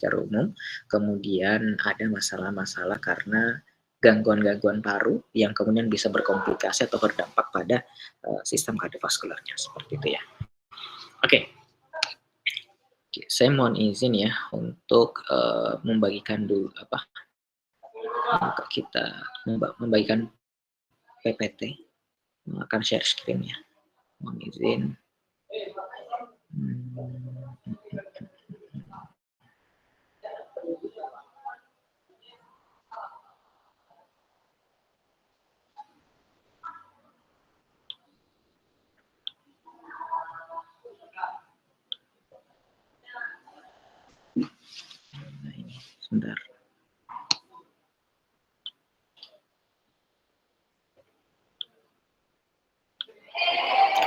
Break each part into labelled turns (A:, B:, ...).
A: secara umum, kemudian ada masalah-masalah karena gangguan-gangguan paru yang kemudian bisa berkomplikasi atau berdampak pada sistem kardiovaskularnya, seperti itu ya. Oke. Oke, saya mohon izin ya untuk membagikan dulu kita membagikan PPT, akan share screen ya. Mohon izin. Nah, ini sebentar.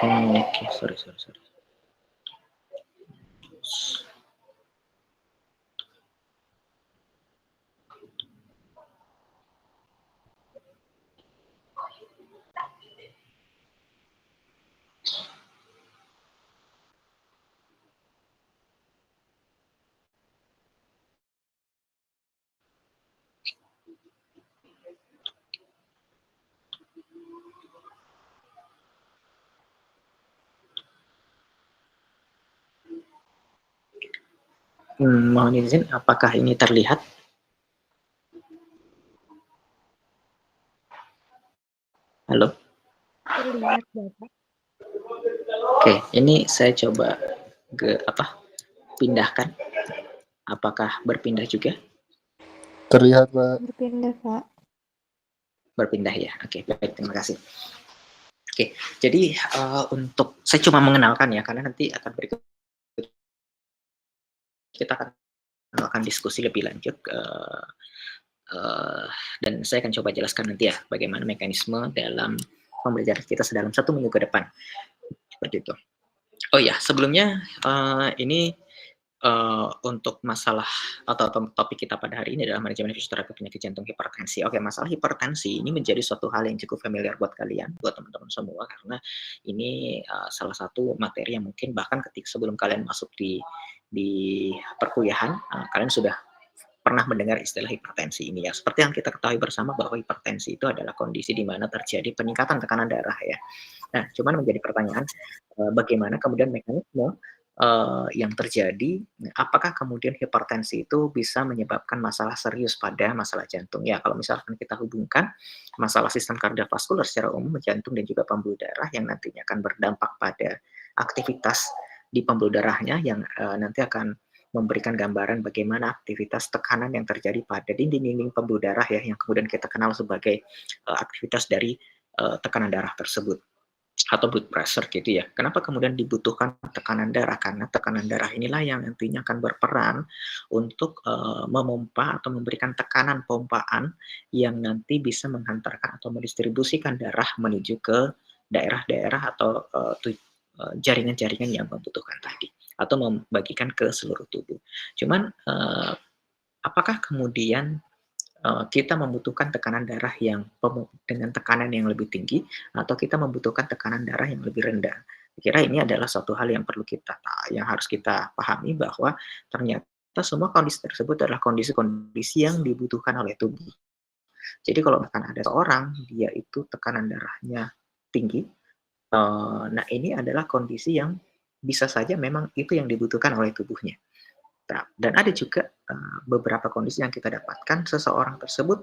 A: Oh, oke, sorry. Mohon izin, apakah ini terlihat? Halo?
B: Terlihat, Bapak.
A: Oke, ini saya coba pindahkan. Apakah berpindah juga?
C: Terlihat, Pak.
B: Berpindah, Pak.
A: Berpindah ya. Oke, baik, terima kasih. Oke, jadi untuk saya cuma mengenalkan ya, karena nanti akan berikut kita akan diskusi lebih lanjut dan saya akan coba jelaskan nanti ya bagaimana mekanisme dalam pembelajaran kita dalam 1 minggu ke depan. Seperti itu. Oh ya, sebelumnya ini untuk masalah atau topik kita pada hari ini adalah manajemen fisioterapi penyakit jantung hipertensi. Oke, masalah hipertensi ini menjadi suatu hal yang cukup familiar buat kalian, buat teman-teman semua, karena ini salah satu materi yang mungkin bahkan sebelum kalian masuk di perkuliahan, kalian sudah pernah mendengar istilah hipertensi ini ya. Seperti yang kita ketahui bersama bahwa hipertensi itu adalah kondisi di mana terjadi peningkatan tekanan darah ya. Nah, cuman menjadi pertanyaan bagaimana kemudian mekanisme yang terjadi, apakah kemudian hipertensi itu bisa menyebabkan masalah serius pada masalah jantung? Ya, kalau misalkan kita hubungkan masalah sistem kardiovaskular secara umum, jantung dan juga pembuluh darah yang nantinya akan berdampak pada aktivitas di pembuluh darahnya yang nanti akan memberikan gambaran bagaimana aktivitas tekanan yang terjadi pada dinding-dinding pembuluh darah ya, yang kemudian kita kenal sebagai aktivitas dari tekanan darah tersebut atau blood pressure gitu ya. Kenapa kemudian dibutuhkan tekanan darah? Karena tekanan darah inilah yang nantinya akan berperan untuk memompa atau memberikan tekanan pompaan yang nanti bisa menghantarkan atau mendistribusikan darah menuju ke daerah-daerah atau jaringan-jaringan yang membutuhkan tadi atau membagikan ke seluruh tubuh. Cuman apakah kemudian kita membutuhkan tekanan darah yang dengan tekanan yang lebih tinggi atau kita membutuhkan tekanan darah yang lebih rendah? Saya kira ini adalah suatu hal yang yang harus kita pahami bahwa ternyata semua kondisi tersebut adalah kondisi-kondisi yang dibutuhkan oleh tubuh. Jadi kalau bahkan ada seorang dia itu tekanan darahnya tinggi, nah ini adalah kondisi yang bisa saja memang itu yang dibutuhkan oleh tubuhnya. Nah, dan ada juga beberapa kondisi yang kita dapatkan seseorang tersebut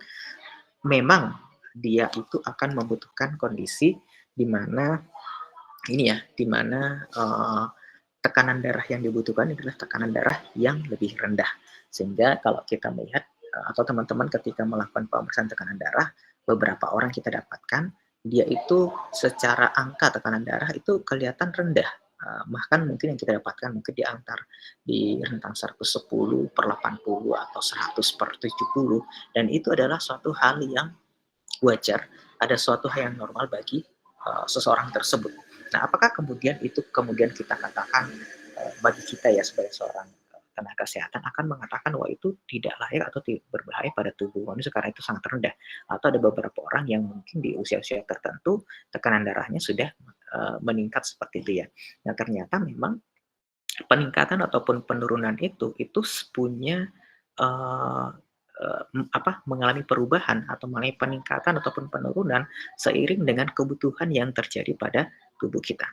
A: memang dia itu akan membutuhkan kondisi di mana tekanan darah yang dibutuhkan adalah tekanan darah yang lebih rendah. Sehingga kalau kita melihat atau teman-teman ketika melakukan pemeriksaan tekanan darah, beberapa orang kita dapatkan dia itu secara angka tekanan darah itu kelihatan rendah. Bahkan mungkin yang kita dapatkan mungkin di rentang 110/80 atau 100/70, dan itu adalah suatu hal yang wajar, ada suatu hal yang normal bagi seseorang tersebut. Nah, apakah kemudian itu kita katakan bagi kita ya sebagai seorang tenaga kesehatan akan mengatakan wah itu tidak layak atau berbahaya pada tubuh manusia karena itu sangat rendah, atau ada beberapa orang yang mungkin di usia-usia tertentu tekanan darahnya sudah meningkat seperti itu ya. Nah, ternyata memang peningkatan ataupun penurunan itu punya eee mengalami perubahan atau mengalami peningkatan ataupun penurunan seiring dengan kebutuhan yang terjadi pada tubuh kita.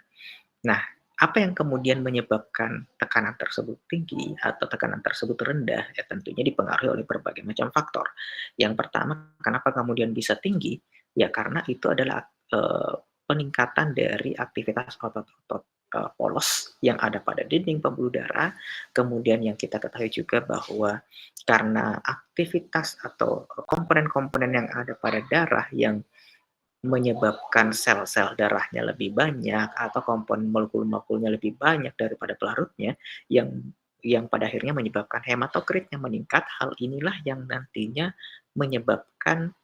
A: Nah, apa yang kemudian menyebabkan tekanan tersebut tinggi atau tekanan tersebut rendah? Ya tentunya dipengaruhi oleh berbagai macam faktor. Yang pertama, kenapa kemudian bisa tinggi? Ya karena itu adalah peningkatan dari aktivitas otot-otot polos yang ada pada dinding pembuluh darah. Kemudian yang kita ketahui juga bahwa karena aktivitas atau komponen-komponen yang ada pada darah yang menyebabkan sel-sel darahnya lebih banyak atau komponen molekul-molekulnya lebih banyak daripada pelarutnya yang pada akhirnya menyebabkan hematokritnya meningkat. Hal inilah yang nantinya menyebabkan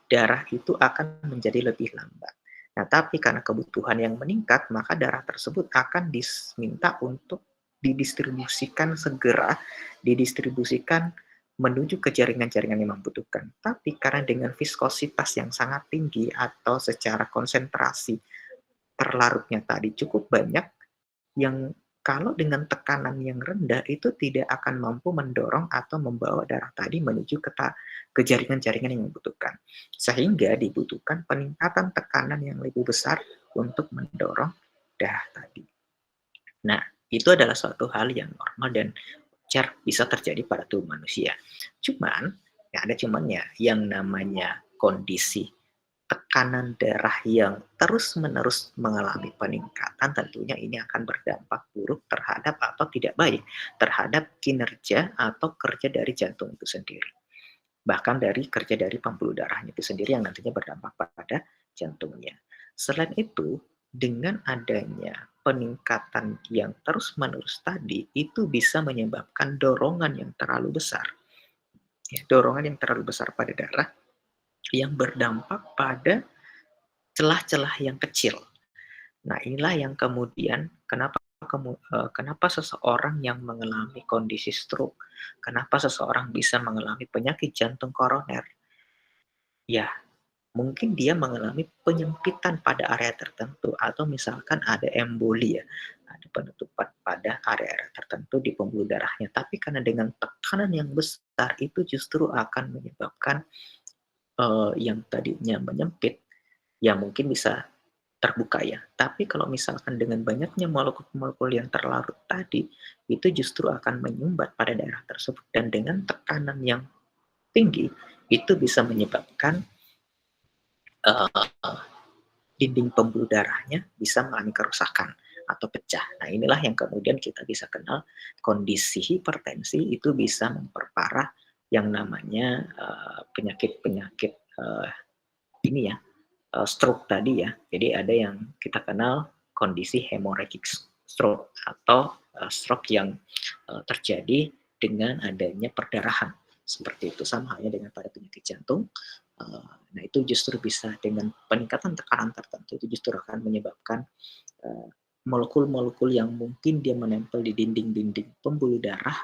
A: darah itu akan menjadi lebih lambat. Nah, tapi karena kebutuhan yang meningkat, maka darah tersebut akan diminta untuk didistribusikan segera, didistribusikan menuju ke jaringan-jaringan yang membutuhkan. Tapi karena dengan viskositas yang sangat tinggi atau secara konsentrasi terlarutnya tadi cukup banyak, yang kalau dengan tekanan yang rendah itu tidak akan mampu mendorong atau membawa darah tadi menuju ke jaringan-jaringan yang membutuhkan. Sehingga dibutuhkan peningkatan tekanan yang lebih besar untuk mendorong darah tadi. Nah, itu adalah suatu hal yang normal dan wajar bisa terjadi pada tubuh manusia. Cuman, ya ada cumannya, yang namanya kondisi tekanan darah yang terus-menerus mengalami peningkatan tentunya ini akan berdampak buruk terhadap atau tidak baik terhadap kinerja atau kerja dari jantung itu sendiri. Bahkan dari kerja dari pembuluh darahnya itu sendiri yang nantinya berdampak pada jantungnya. Selain itu, dengan adanya peningkatan yang terus-menerus tadi, itu bisa menyebabkan dorongan yang terlalu besar. Ya, dorongan yang terlalu besar pada darah yang berdampak pada celah-celah yang kecil. Nah, inilah yang kemudian kenapa seseorang yang mengalami kondisi stroke, kenapa seseorang bisa mengalami penyakit jantung koroner, ya mungkin dia mengalami penyempitan pada area tertentu atau misalkan ada emboli ya, ada penutupan pada area-area tertentu di pembuluh darahnya. Tapi karena dengan tekanan yang besar itu justru akan menyebabkan yang tadinya menyempit, ya mungkin bisa terbuka ya. Tapi kalau misalkan dengan banyaknya molekul-molekul yang terlarut tadi, itu justru akan menyumbat pada daerah tersebut. Dan dengan tekanan yang tinggi, itu bisa menyebabkan dinding pembuluh darahnya bisa mengalami kerusakan atau pecah. Nah, inilah yang kemudian kita bisa kenal kondisi hipertensi itu bisa memperparah yang namanya penyakit-penyakit ini ya, stroke tadi ya. Jadi ada yang kita kenal kondisi hemorrhagic stroke atau stroke yang terjadi dengan adanya perdarahan. Seperti itu, sama halnya dengan pada penyakit jantung. Nah, itu justru bisa dengan peningkatan tekanan tertentu itu justru akan menyebabkan molekul-molekul yang mungkin dia menempel di dinding-dinding pembuluh darah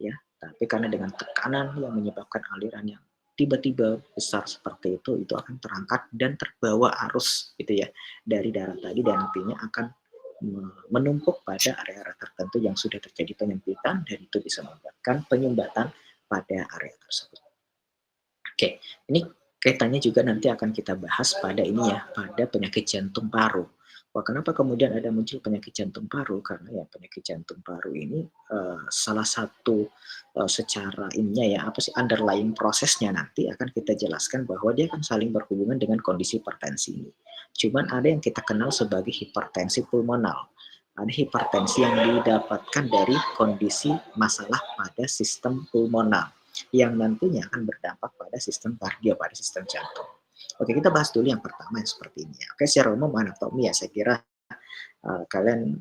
A: ya, tapi karena dengan tekanan yang menyebabkan aliran yang tiba-tiba besar seperti itu akan terangkat dan terbawa arus gitu ya dari darah tadi dan nantinya akan menumpuk pada area-area tertentu yang sudah terjadi penyempitan dan itu bisa menyebabkan penyumbatan pada area tersebut. Oke, ini kaitannya juga nanti akan kita bahas pada ini ya, pada penyakit jantung paru. Wah, kenapa kemudian ada muncul penyakit jantung paru? Karena ya penyakit jantung paru ini salah satu secara ininya ya, apa sih underlying prosesnya nanti akan kita jelaskan bahwa dia akan saling berhubungan dengan kondisi hipertensi ini. Cuman ada yang kita kenal sebagai hipertensi pulmonal. Ada hipertensi yang didapatkan dari kondisi masalah pada sistem pulmonal yang nantinya akan berdampak pada sistem kardio, pada sistem jantung. Oke, kita bahas dulu yang pertama yang seperti ini. Oke, secara umum anatomi ya saya kira kalian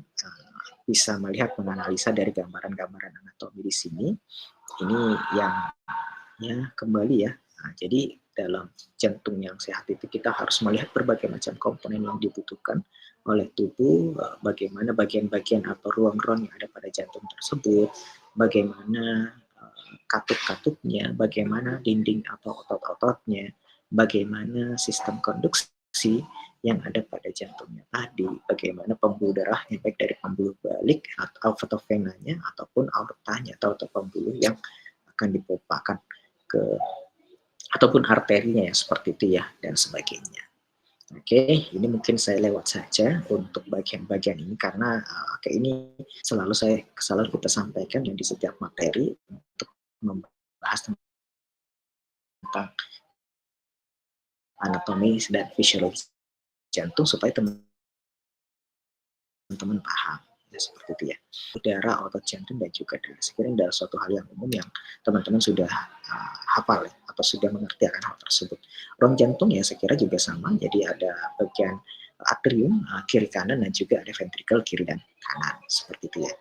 A: bisa melihat menganalisa dari gambaran-gambaran anatomi di sini. Ini yang ya kembali ya. Nah, jadi dalam jantung yang sehat itu kita harus melihat berbagai macam komponen yang dibutuhkan oleh tubuh, bagaimana bagian-bagian atau ruang-ruang yang ada pada jantung tersebut, bagaimana katup-katupnya, bagaimana dinding atau otot-ototnya, bagaimana sistem konduksi yang ada pada jantungnya tadi, bagaimana pembuluh darahnya, baik dari pembuluh balik atau venanya ataupun aortanya atau pembuluh yang akan dipompakan ke ataupun arterinya ya seperti itu ya dan sebagainya. Oke, ini mungkin saya lewat saja untuk bagian-bagian ini karena ini selalu kita sampaikan yang di setiap materi untuk membahas tentang anatomi dan fisiologi jantung supaya teman-teman paham ya, seperti itu ya. Udara, otot jantung dan juga darah. Sekiranya adalah suatu hal yang umum yang teman-teman sudah hafal ya, atau sudah mengerti akan hal tersebut. Ruang jantung ya saya kira juga sama. Jadi ada bagian atrium kiri kanan dan juga ada ventricle kiri dan kanan seperti itu ya.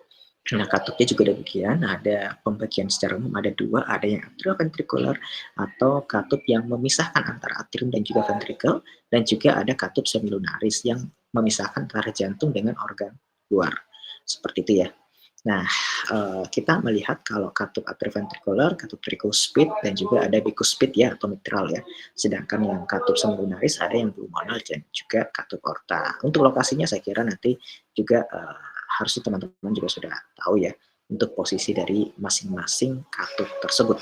A: Nah, katupnya juga demikian, ada pembagian secara umum ada dua, ada yang atrioventricular atau katup yang memisahkan antara atrium dan juga ventricle, dan juga ada katup semilunaris yang memisahkan antara jantung dengan organ luar, seperti itu ya. Nah, kita melihat kalau katup atrioventricular, katup tricuspid, dan juga ada bicuspid ya atau mitral ya. Sedangkan yang katup semilunaris ada yang pulmonal dan juga katup aorta. Untuk lokasinya saya kira nanti juga harusnya teman-teman juga sudah tahu ya untuk posisi dari masing-masing katup tersebut.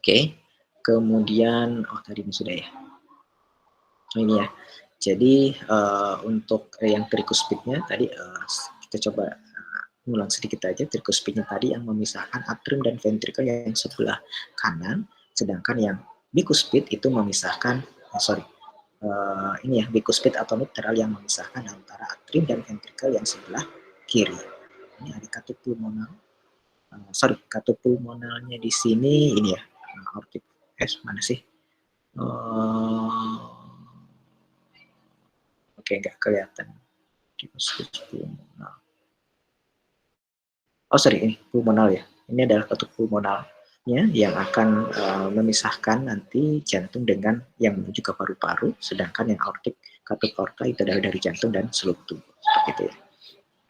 A: Oke, kemudian tadi ini sudah ya. Ini ya. Jadi untuk yang tricuspidnya tadi kita coba ulang sedikit aja. Tricuspidnya tadi yang memisahkan atrium dan ventricle yang sebelah kanan, sedangkan yang bicuspid itu memisahkan ini ya bicuspid atau mitral yang memisahkan antara atrium dan ventricle yang sebelah kiri. Ini ada katup pulmonal. Katup pulmonalnya di sini ini ya. Aortic mana sih? Oke, nggak kelihatan. Pulmonal. Ini pulmonal ya. Ini adalah katup pulmonal yang akan memisahkan nanti jantung dengan yang menuju ke paru-paru, sedangkan yang aortik katup aorta itu adalah dari jantung dan seluruh tubuh seperti itu ya.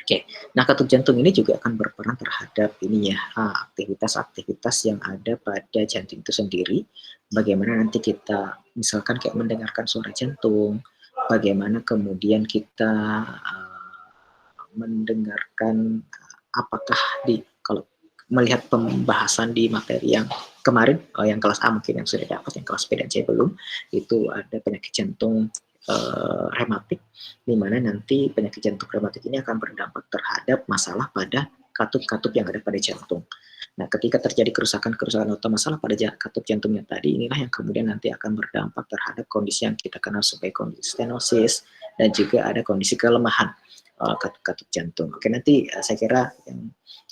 A: Oke, nah katup jantung ini juga akan berperan terhadap ini ya aktivitas-aktivitas yang ada pada jantung itu sendiri. Bagaimana nanti kita misalkan kayak mendengarkan suara jantung, bagaimana kemudian kita mendengarkan apakah kalau melihat pembahasan di materi yang kemarin, yang kelas A mungkin yang sudah dapat, yang kelas B dan C belum, itu ada penyakit jantung rematik, di mana nanti penyakit jantung rematik ini akan berdampak terhadap masalah pada katup-katup yang ada pada jantung. Nah, ketika terjadi kerusakan-kerusakan atau masalah pada katup jantungnya tadi, inilah yang kemudian nanti akan berdampak terhadap kondisi yang kita kenal sebagai kondisi stenosis dan juga ada kondisi kelemahan katup jantung. Oke, nanti saya kira yang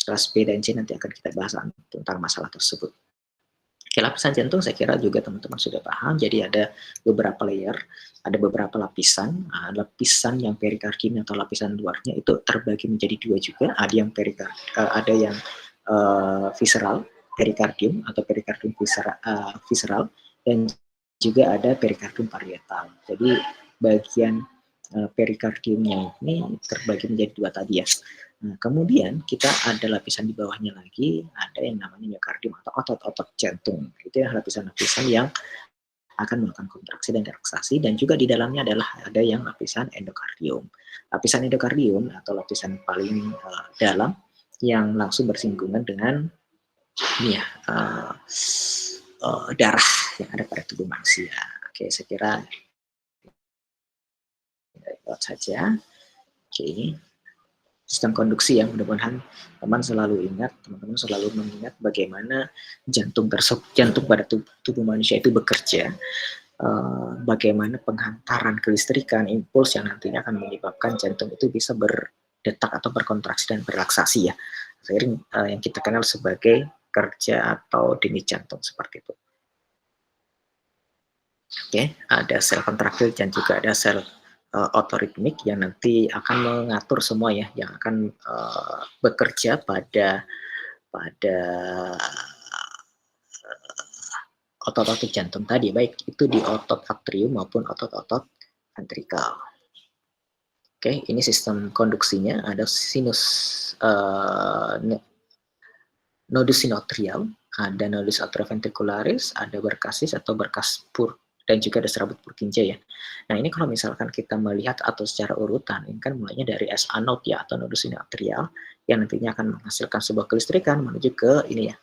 A: kelas B dan C nanti akan kita bahas tentang masalah tersebut. Oke, lapisan jantung saya kira juga teman-teman sudah paham. Jadi ada beberapa layer, ada beberapa lapisan. Lapisan yang perikardium atau lapisan luarnya itu terbagi menjadi dua juga. Ada yang visceral perikardium atau perikardium visceral dan juga ada perikardium parietal. Jadi bagian perikardiumnya ini terbagi menjadi dua tadi ya. Nah, kemudian kita ada lapisan di bawahnya lagi, ada yang namanya miokardium atau otot-otot jantung. Itu ya lapisan-lapisan yang akan melakukan kontraksi dan relaksasi, dan juga di dalamnya adalah ada yang lapisan endokardium. Lapisan endokardium atau lapisan paling dalam yang langsung bersinggungan dengan ini ya darah yang ada pada tubuh manusia. Oke, saya kira lewat saja. Oke. Sistem konduksi ya, mudah-mudahan teman-teman selalu mengingat bagaimana jantung pada tubuh manusia itu bekerja, bagaimana penghantaran kelistrikan, impuls yang nantinya akan menyebabkan jantung itu bisa berdetak atau berkontraksi dan berelaksasi ya, seiring yang kita kenal sebagai kerja atau denyut jantung seperti itu. Oke, ada sel kontraktil dan juga ada sel otoritmik yang nanti akan mengatur semua ya, yang akan bekerja pada otot-otot jantung tadi, baik itu di otot atrium maupun otot-otot ventrikel. Oke, ini sistem konduksinya, ada sinus nodus sinoatrial, ada nodus atrioventricularis, ada berkasis atau berkas Purkinje, dan juga ada serabut Purkinje ya. Nah, ini kalau misalkan kita melihat atau secara urutan, ini kan mulainya dari SA node ya atau nodus sinoatrial yang nantinya akan menghasilkan sebuah kelistrikan menuju ke ini ya,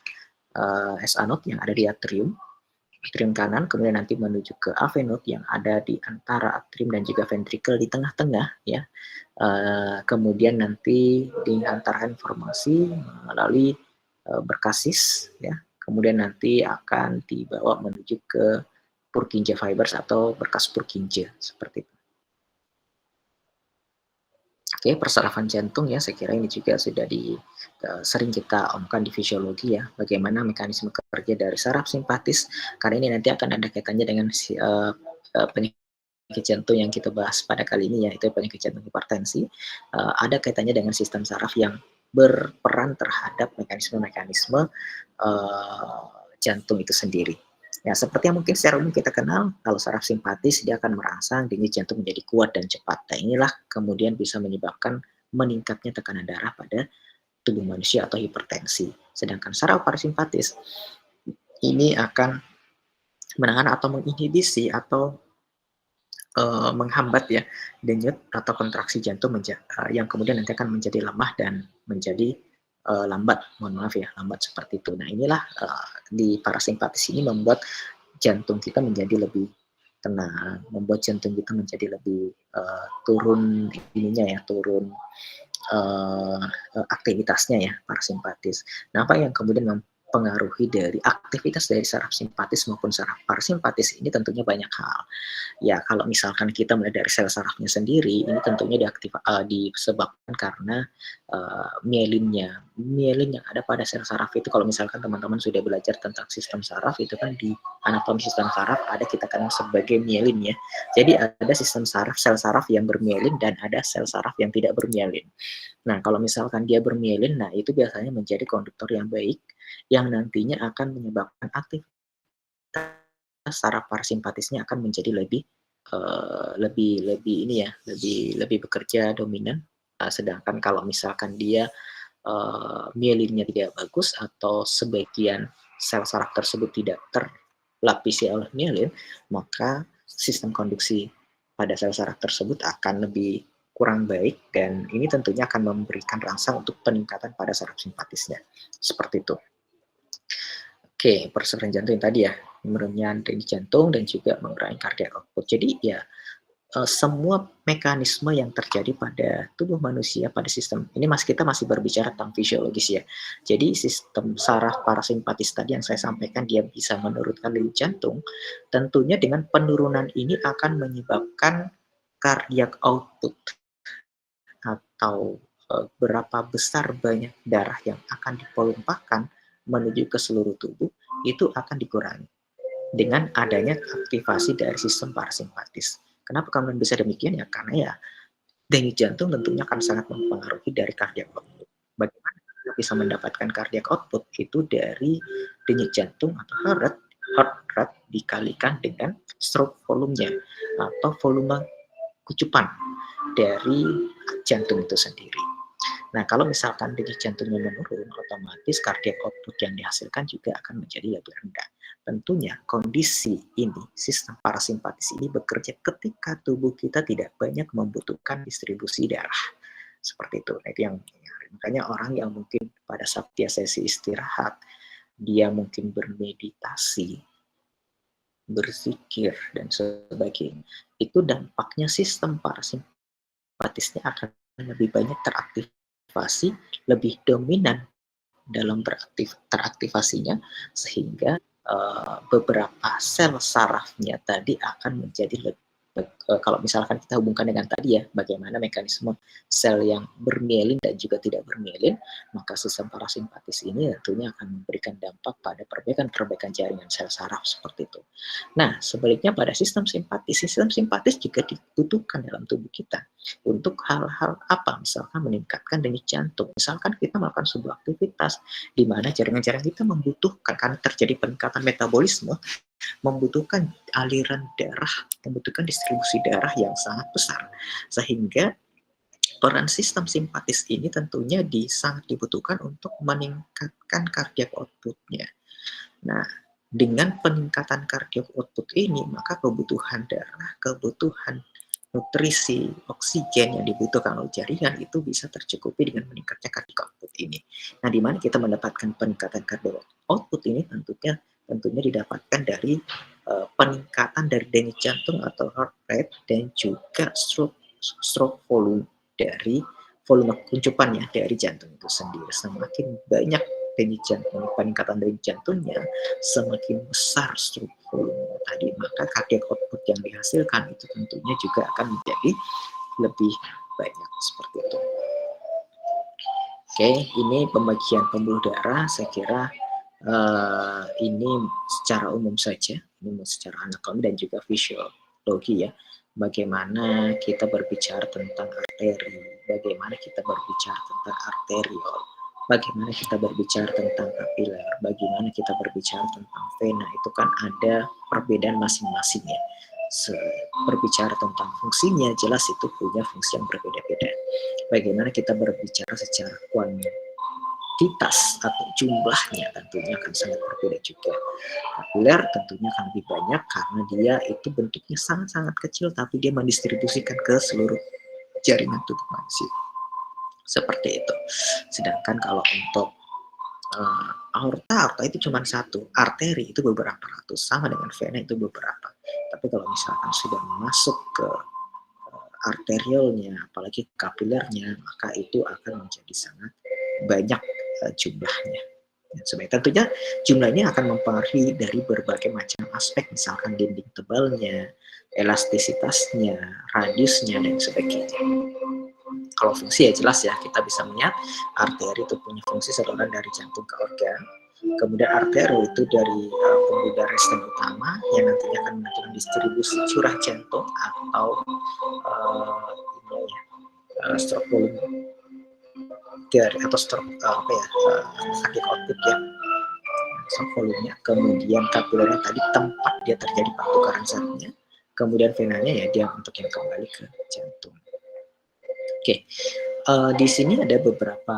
A: SA node yang ada di atrium kanan, kemudian nanti menuju ke AV node yang ada di antara atrium dan juga ventricle di tengah-tengah ya. Kemudian nanti diantarkan informasi melalui berkasis ya. Kemudian nanti akan dibawa menuju ke Purkinje fibers atau berkas Purkinje seperti itu. Oke, persarafan jantung ya, saya kira ini juga sudah sering kita omongkan di fisiologi ya, bagaimana mekanisme kerja dari saraf simpatis, karena ini nanti akan ada kaitannya dengan penyakit jantung yang kita bahas pada kali ini, yaitu penyakit jantung hipertensi. Ada kaitannya dengan sistem saraf yang berperan terhadap mekanisme-mekanisme jantung itu sendiri. Ya, seperti yang mungkin secara umum kita kenal, kalau saraf simpatis dia akan merangsang denyut jantung menjadi kuat dan cepat. Dan inilah kemudian bisa menyebabkan meningkatnya tekanan darah pada tubuh manusia atau hipertensi. Sedangkan saraf parasimpatis ini akan menahan atau menginhibisi atau menghambat ya denyut atau kontraksi jantung yang kemudian nanti akan menjadi lemah dan menjadi lambat, mohon maaf ya, lambat seperti itu. Nah inilah di parasimpatis ini membuat jantung kita menjadi lebih tenang, membuat jantung kita menjadi lebih turun ininya ya, turun aktivitasnya ya, parasimpatis. Nah apa yang kemudian mempengaruhi dari aktivitas dari saraf simpatis maupun saraf parasimpatis ini tentunya banyak hal. Ya kalau misalkan kita mulai dari sel sarafnya sendiri, ini tentunya disebabkan karena mielin yang ada pada sel saraf itu. Kalau misalkan teman-teman sudah belajar tentang sistem saraf, itu kan di anatomi sistem saraf ada kita kenal sebagai mielin ya. Jadi ada sistem saraf, sel saraf yang bermielin dan ada sel saraf yang tidak bermielin. Nah kalau misalkan dia bermielin, nah itu biasanya menjadi konduktor yang baik yang nantinya akan menyebabkan aktivitas saraf parasimpatisnya akan menjadi lebih ini ya, lebih bekerja dominan. Sedangkan kalau misalkan dia mielinnya tidak bagus atau sebagian sel saraf tersebut tidak terlapisi oleh mielin, maka sistem konduksi pada sel saraf tersebut akan lebih kurang baik dan ini tentunya akan memberikan rangsang untuk peningkatan pada saraf simpatisnya. Seperti itu. Oke, perserahan jantung yang tadi ya, menurunnya denyut jantung dan juga mengurangi cardiac output. Jadi ya semua mekanisme yang terjadi pada tubuh manusia pada sistem ini kita masih berbicara tentang fisiologis ya. Jadi sistem saraf parasimpatis tadi yang saya sampaikan dia bisa menurunkan denyut jantung. Tentunya dengan penurunan ini akan menyebabkan cardiac output atau berapa besar banyak darah yang akan dipompahkan menuju ke seluruh tubuh itu akan dikurangi dengan adanya aktivasi dari sistem parasimpatis. Kenapa kemudian bisa demikian ya? Karena ya denyut jantung tentunya akan sangat mempengaruhi dari cardiac output. Bagaimana kita bisa mendapatkan cardiac output itu dari denyut jantung atau heart rate dikalikan dengan stroke volumenya atau volume kucupan dari jantung itu sendiri. Nah, kalau misalkan denyut jantungnya menurun, otomatis cardiac output yang dihasilkan juga akan menjadi lebih rendah. Tentunya kondisi ini, sistem parasimpatis ini bekerja ketika tubuh kita tidak banyak membutuhkan distribusi darah. Seperti itu. Nah, itu yang makanya orang yang mungkin pada saat dia sesi istirahat, dia mungkin bermeditasi, berzikir, dan sebagainya. Itu dampaknya sistem parasimpatisnya akan lebih banyak teraktivasi, lebih dominan dalam teraktivasinya, sehingga beberapa sel sarafnya tadi akan menjadi lebih kalau misalkan kita hubungkan dengan tadi ya, bagaimana mekanisme sel yang bermielin dan juga tidak bermielin, maka sistem parasimpatis ini tentunya akan memberikan dampak pada perbaikan jaringan sel saraf seperti itu. Nah, sebaliknya pada sistem simpatis juga dibutuhkan dalam tubuh kita untuk hal-hal apa? Misalkan meningkatkan denyut jantung, misalkan kita melakukan sebuah aktivitas di mana jaringan-jaringan kita membutuhkan, karena terjadi peningkatan metabolisme, membutuhkan aliran darah, membutuhkan distribusi darah yang sangat besar, sehingga peran sistem simpatis ini tentunya sangat dibutuhkan untuk meningkatkan cardiac output-nya. Nah, dengan peningkatan cardiac output ini, maka kebutuhan darah, kebutuhan nutrisi, oksigen yang dibutuhkan oleh jaringan itu bisa tercukupi dengan meningkatnya cardiac output ini. Nah, di mana kita mendapatkan peningkatan cardiac output ini tentunya didapatkan dari peningkatan dari denyut jantung atau heart rate dan juga stroke volume dari volume kuncupannya dari jantung itu sendiri. Semakin banyak denyut jantung, peningkatan denyut jantungnya, semakin besar stroke volume tadi, maka cardiac output yang dihasilkan itu tentunya juga akan menjadi lebih banyak seperti itu. Oke, ini pembagian pembuluh darah. Saya kira ini secara umum saja, ini secara anatomi dan juga fisiologi ya. Bagaimana kita berbicara tentang arteri, bagaimana kita berbicara tentang arteriol, bagaimana kita berbicara tentang kapiler, bagaimana kita berbicara tentang vena, itu kan ada perbedaan masing-masing ya. Berbicara tentang fungsinya, jelas itu punya fungsi yang berbeda-beda. Bagaimana kita berbicara secara kuantitas atau jumlahnya tentunya akan sangat berbeda juga. Kapiler tentunya akan lebih banyak karena dia itu bentuknya sangat-sangat kecil tapi dia mendistribusikan ke seluruh jaringan tubuh manusia. Seperti itu. Sedangkan kalau untuk aorta itu cuma satu, arteri itu beberapa ratus, sama dengan vena itu beberapa. Tapi kalau misalkan sudah masuk ke arteriolnya, apalagi kapilernya, maka itu akan menjadi sangat banyak jumlahnya. Sebenarnya tentunya jumlahnya akan mempengaruhi dari berbagai macam aspek, misalkan dinding tebalnya, elastisitasnya, radiusnya, dan sebagainya. Kalau fungsi ya jelas ya, kita bisa melihat arteri itu punya fungsi saluran dari jantung ke organ, kemudian arteri itu dari pembuluh darah stem utama yang nantinya akan menentukan distribusi curah jantung atau stroke volume dari atau stroke cardiac output ya, stroke volumenya. Kemudian kapilernya tadi tempat dia terjadi pertukaran zatnya, kemudian venanya ya dia untuk yang kembali ke jantung. Oke, di sini ada beberapa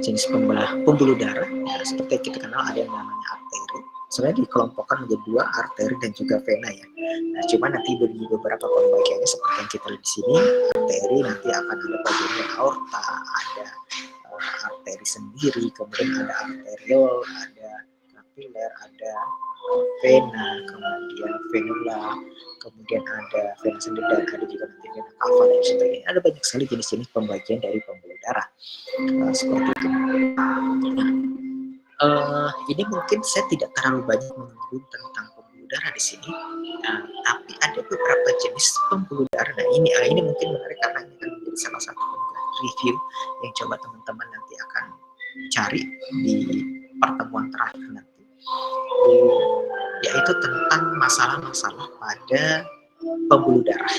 A: jenis pembuluh darah. Ya, seperti kita kenal ada yang namanya arteri. Sebenarnya dikelompokkan menjadi dua, arteri dan juga vena ya. Nah, cuma nanti di beberapa pembagiannya seperti yang kita lihat di sini, arteri nanti akan ada bagian aorta, ada arteri sendiri, kemudian ada arteriol, ada kapiler, ada vena, kemudian venula, kemudian ada vena sendiri, dan ada juga nanti vena cava dan sebagainya. Ada banyak sekali jenis-jenis pembagian dari pembuluh darah seperti itu. Nah, ini mungkin saya tidak terlalu banyak menyinggung tentang pembuluh darah di sini, tapi ada beberapa jenis pembuluh darah. Nah, ini mungkin menarik karena ini akan menjadi salah satu review yang coba teman-teman nanti akan cari di pertemuan terakhir nanti, yaitu tentang masalah-masalah pada pembuluh darah.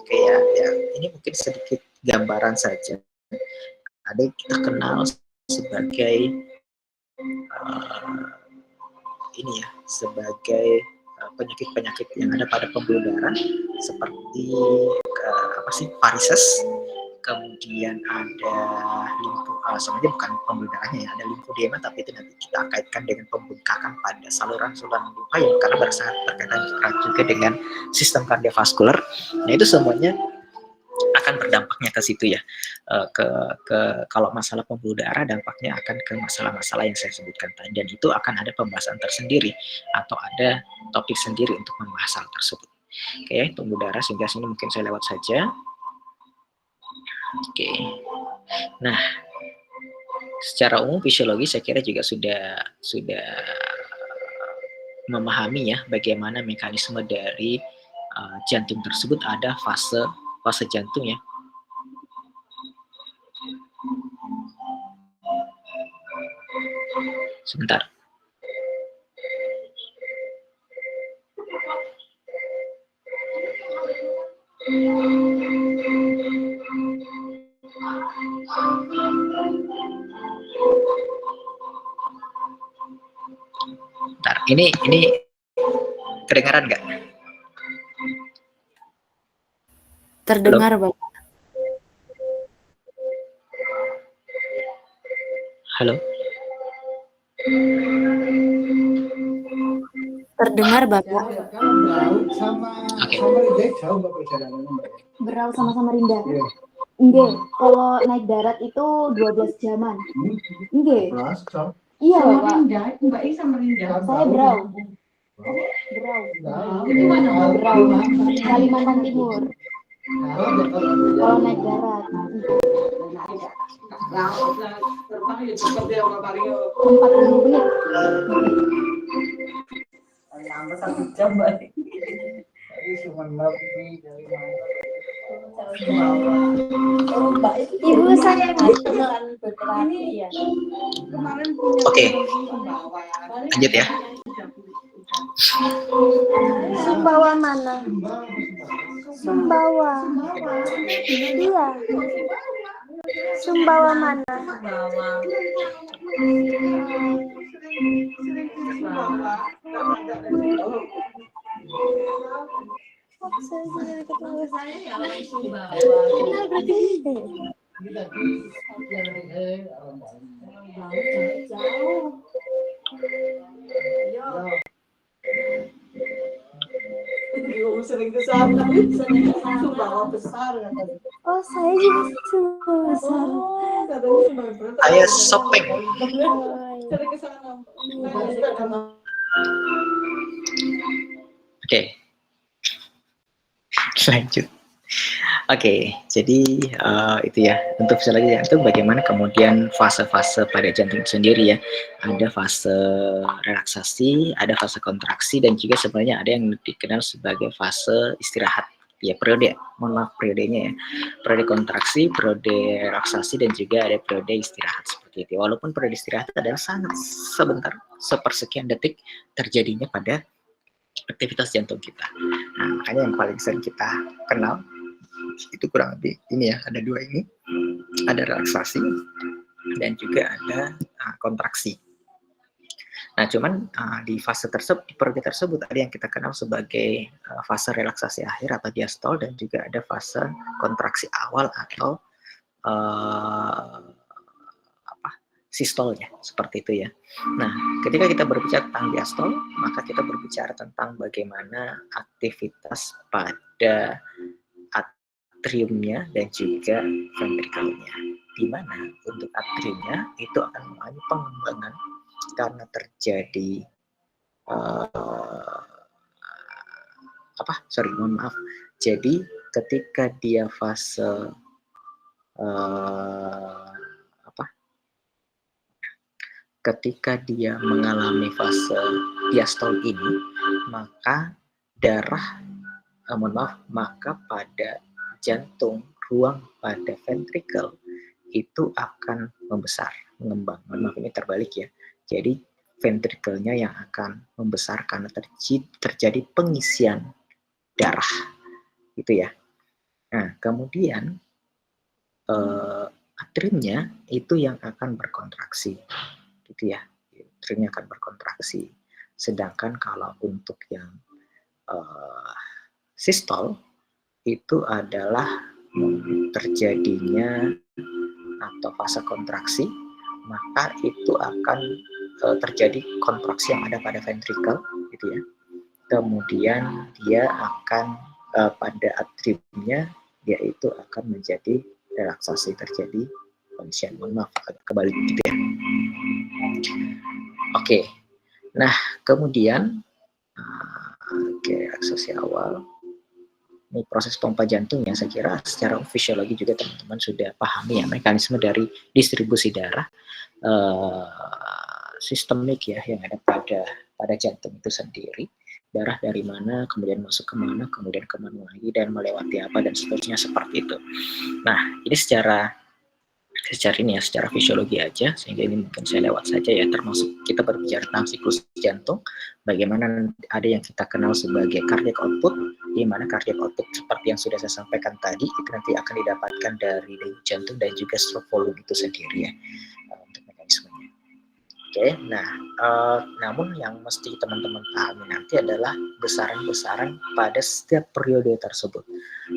A: Oke ya, ini mungkin sedikit gambaran saja. Ada yang kita kenal sebagai sebagai penyakit-penyakit yang ada pada pembuluh darah seperti varises, kemudian ada sebenarnya bukan pembuluh darahnya ya, ada limfodema, tapi itu nanti kita kaitkan dengan pembengkakan pada saluran-saluran limfa yang karena berkaitan erat juga dengan sistem kardiovaskular. Nah, itu semuanya akan berdampaknya ke situ ya, kalau masalah pembuluh darah dampaknya akan ke masalah-masalah yang saya sebutkan tadi, dan itu akan ada pembahasan tersendiri atau ada topik sendiri untuk membahas hal tersebut. Oke, pembuluh darah sehingga sini mungkin saya lewat saja. Oke, nah secara umum fisiologi saya kira juga sudah memahami ya bagaimana mekanisme dari jantung tersebut. Ada fase jantung ya. Sebentar. Bentar, ini kedengaran nggak?
B: Terdengar, Bapak.
A: Halo?
B: Terdengar Bapak.
D: Berau sama Samarinda. Nggih, kalau naik darat itu 12 jaman. Nggih. Iya, Pak.
E: Mbak Isa Samarinda.
D: Saya Berau. Berau. Kalimantan Timur. Kalau naik darat. 40 menit. Ibu saya
A: Oke, lanjut ya.
D: Sumbawa mana? Sumbawa. Iya. Sumbawa mana?
E: Sering ke sana, Sumbawa besar katanya.
D: Oh, saya juga Sumbawa besar.
A: Saya Sopeng.
E: Sering ke sana.
A: Oke. Lanjut. Oke, jadi itu ya untuk fisiologi jantung bagaimana kemudian fase-fase pada jantung itu sendiri ya. Ada fase relaksasi, ada fase kontraksi dan juga sebenarnya ada yang dikenal sebagai fase istirahat. Ya periode, mohon maaf periodenya ya. Periode kontraksi, periode relaksasi dan juga ada periode istirahat seperti itu. Walaupun periode istirahat adalah sangat sebentar, sepersekian detik terjadinya pada aktivitas jantung kita. Nah, makanya yang paling sering kita kenal itu kurang lebih ini ya, ada dua ini, ada relaksasi dan juga ada kontraksi. Nah, cuman di fase tersebut, di periode tersebut ada yang kita kenal sebagai fase relaksasi akhir atau diastol dan juga ada fase kontraksi awal atau sistolnya, seperti itu ya. Nah, ketika kita berbicara tentang diastol, maka kita berbicara tentang bagaimana aktivitas pada atriumnya dan juga ventrikelnya. Di mana untuk atriumnya itu akan mengalami pengembangan karena terjadi Jadi ketika dia fase ketika dia mengalami fase diastol ini, maka maka pada jantung, ruang pada ventrikel itu akan membesar, mengembang. Ini terbalik ya. Jadi ventrikelnya yang akan membesar karena terjadi pengisian darah, gitu ya. Nah, kemudian atriumnya itu yang akan berkontraksi, gitu ya. Atriumnya akan berkontraksi. Sedangkan kalau untuk yang sistol itu adalah terjadinya atau fase kontraksi, maka itu akan terjadi kontraksi yang ada pada ventrikel, gitu ya. Kemudian dia akan pada atriumnya yaitu akan menjadi relaksasi, terjadi pengisian. Kebalik gitu ya. Oke. Nah, kemudian relaksasi awal. Ini proses pompa jantung yang saya kira secara fisiologi juga teman-teman sudah pahami ya, mekanisme dari distribusi darah sistemik ya yang ada pada jantung itu sendiri. Darah dari mana, kemudian masuk ke mana, kemudian kemana lagi, dan melewati apa, dan seterusnya seperti itu. Nah, ini secara fisiologi aja, sehingga ini mungkin saya lewat saja ya, termasuk kita berbicara tentang siklus jantung, bagaimana ada yang kita kenal sebagai cardiac output, di mana cardiac output seperti yang sudah saya sampaikan tadi, itu nanti akan didapatkan dari denyut jantung dan juga stroke volume itu sendiri ya, untuk mekanismenya. Oke, nah, namun yang mesti teman-teman pahami nanti adalah besaran-besaran pada setiap periode tersebut.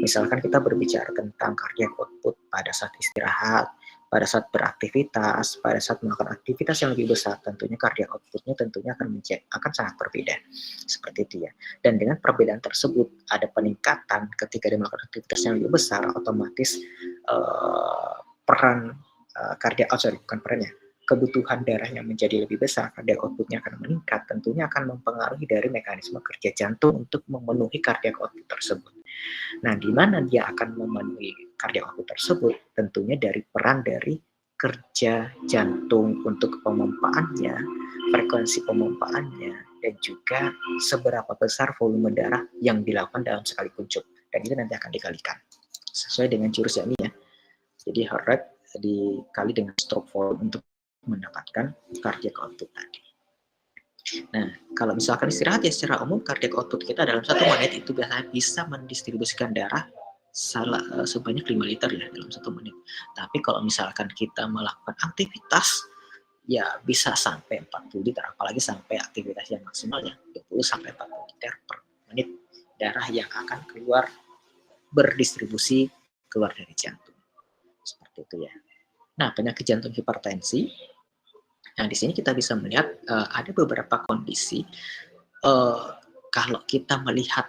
A: Misalkan kita berbicara tentang cardiac output pada saat istirahat, pada saat beraktivitas, pada saat melakukan aktivitas yang lebih besar, tentunya cardiac output-nya tentunya akan sangat berbeda. Seperti itu ya. Dan dengan perbedaan tersebut, ada peningkatan ketika dia melakukan aktivitas yang lebih besar, otomatis peran kebutuhan darah yang menjadi lebih besar, cardiac output-nya akan meningkat, tentunya akan mempengaruhi dari mekanisme kerja jantung untuk memenuhi cardiac output tersebut. Nah, di mana dia akan memenuhi cardiac output tersebut? Tentunya dari peran dari kerja jantung untuk pemompaannya, frekuensi pemompaannya, dan juga seberapa besar volume darah yang dilakukan dalam sekali kuncup. Dan itu nanti akan dikalikan sesuai dengan jurus ini ya. Jadi heart rate dikali dengan stroke volume untuk mendapatkan cardiac output tadi. Nah, kalau misalkan istirahat ya secara umum cardiac output kita dalam 1 menit itu biasanya bisa mendistribusikan darah sebanyak 5 liter ya dalam 1 menit. Tapi kalau misalkan kita melakukan aktivitas ya bisa sampai 40 liter, apalagi sampai aktivitas yang maksimalnya 20 sampai 40 liter per menit darah yang akan keluar berdistribusi keluar dari jantung. Seperti itu ya. Nah, penyakit jantung hipertensi. Nah, di sini kita bisa melihat ada beberapa kondisi kalau kita melihat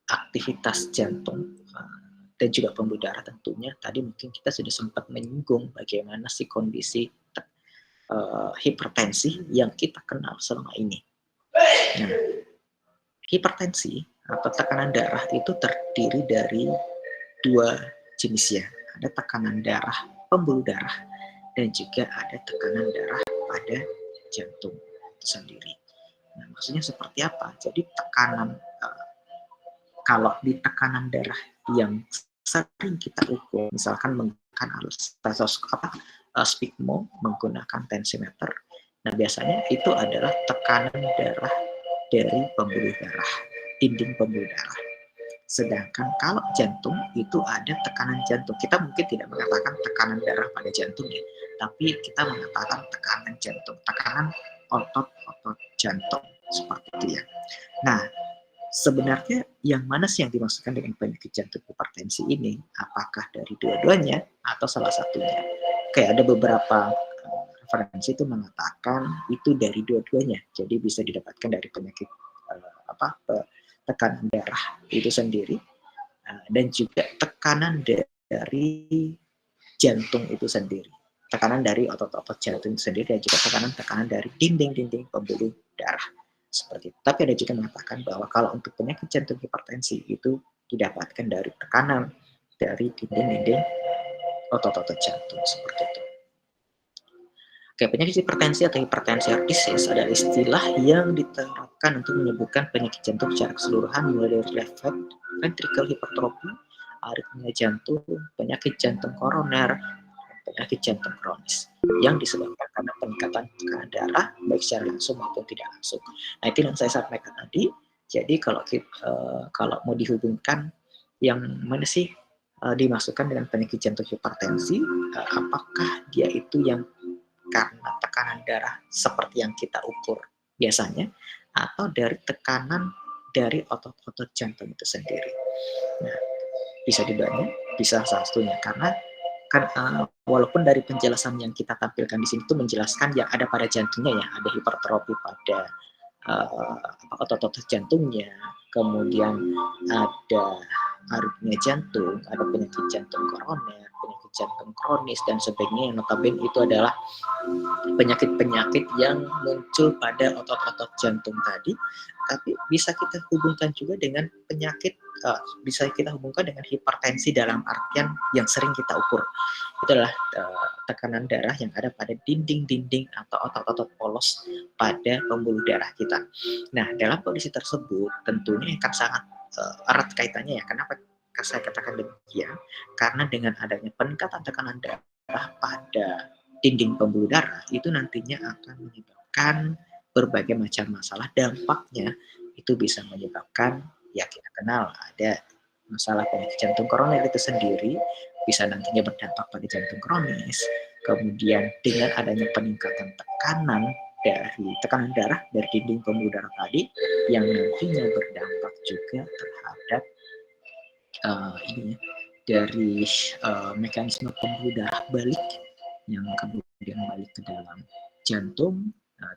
A: aktivitas jantung dan juga pembuluh darah tentunya tadi mungkin kita sudah sempat menyinggung bagaimana sih kondisi hipertensi yang kita kenal selama ini. Nah, hipertensi atau tekanan darah itu terdiri dari 2 jenis ya. Ada tekanan darah pembuluh darah dan juga ada tekanan darah pada jantung itu sendiri. Nah, maksudnya seperti apa? Jadi tekanan kalau di tekanan darah yang sering kita ukur, misalkan menggunakan alat stetoskop, sphygmo, menggunakan tensimeter. Nah, biasanya itu adalah tekanan darah dari pembuluh darah, dinding pembuluh darah. Sedangkan kalau jantung itu ada tekanan jantung. Kita mungkin tidak mengatakan tekanan darah pada jantung ya, tapi kita mengatakan tekanan jantung, tekanan otot-otot jantung seperti itu ya. Nah, sebenarnya yang mana sih yang dimaksudkan dengan penyakit jantung hipertensi ini? Apakah dari dua-duanya atau salah satunya? Kayak ada beberapa referensi itu mengatakan itu dari dua-duanya. Jadi bisa didapatkan dari penyakit tekanan darah itu sendiri dan juga tekanan dari jantung itu sendiri. Tekanan dari otot-otot jantung itu sendiri dan juga tekanan dari dinding-dinding pembuluh darah. Seperti itu. Tapi ada juga mengatakan bahwa kalau untuk penyakit jantung hipertensi itu didapatkan dari tekanan dari dinding-dinding otot-otot jantung seperti itu. Oke, penyakit hipertensi atau hypertensive heart disease adalah istilah yang diterapkan untuk menyebutkan penyakit jantung secara keseluruhan mulai dari left ventricle hypertrophy, aritmia jantung, penyakit jantung koroner, penyakit jantung kronis yang disebabkan karena peningkatan tekanan darah baik secara langsung maupun tidak langsung. Nah, itu yang saya sampaikan tadi. Jadi kalau mau dihubungkan yang mana sih dimasukkan dengan penyakit jantung hipertensi, apakah dia itu yang karena tekanan darah seperti yang kita ukur biasanya atau dari tekanan dari otot-otot jantung itu sendiri. Nah, bisa dua-duanya, bisa salah satunya karena kan walaupun dari penjelasan yang kita tampilkan di sini itu menjelaskan yang ada pada jantungnya ya, ada hipertrofi pada otot-otot jantungnya, kemudian ada aritmia jantung, ada penyakit jantung koroner, penyakit jantung kronis dan sebagainya yang notabene itu adalah penyakit-penyakit yang muncul pada otot-otot jantung tadi, tapi bisa kita hubungkan juga dengan penyakit, bisa kita hubungkan dengan hipertensi dalam artian yang sering kita ukur. Itu adalah tekanan darah yang ada pada dinding-dinding atau otot-otot polos pada pembuluh darah kita. Nah, dalam kondisi tersebut tentunya akan sangat erat kaitannya ya. Kenapa saya katakan demikian? Karena dengan adanya peningkatan tekanan darah pada dinding pembuluh darah itu nantinya akan menyebabkan berbagai macam masalah. Dampaknya itu bisa menyebabkan ya kita kenal ada masalah penyakit jantung koroner itu sendiri, bisa nantinya berdampak pada jantung kronis. Kemudian dengan adanya peningkatan tekanan darah dari dinding pembuluh darah tadi yang nantinya berdampak juga terhadap dari mekanisme pembuluh darah balik yang kemudian balik ke dalam jantung,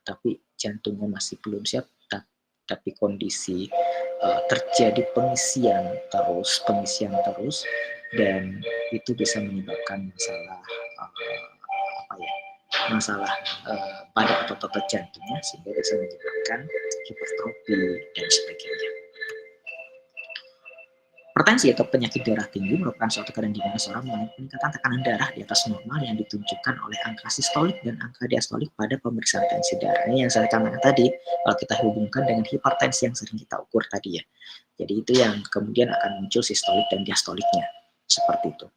A: tapi jantungnya masih belum siap, tapi kondisi terjadi pengisian terus, dan itu bisa menyebabkan masalah pada otot-otot jantungnya, sehingga bisa menyebabkan hipertrofi dan sebagainya. Hipertensi atau penyakit darah tinggi merupakan suatu keadaan di mana seorang mengalami peningkatan tekanan darah di atas normal yang ditunjukkan oleh angka sistolik dan angka diastolik pada pemeriksaan tensi darah. Ini yang saya katakan tadi, kalau kita hubungkan dengan hipertensi yang sering kita ukur tadi ya. Jadi itu yang kemudian akan muncul sistolik dan diastoliknya, seperti itu.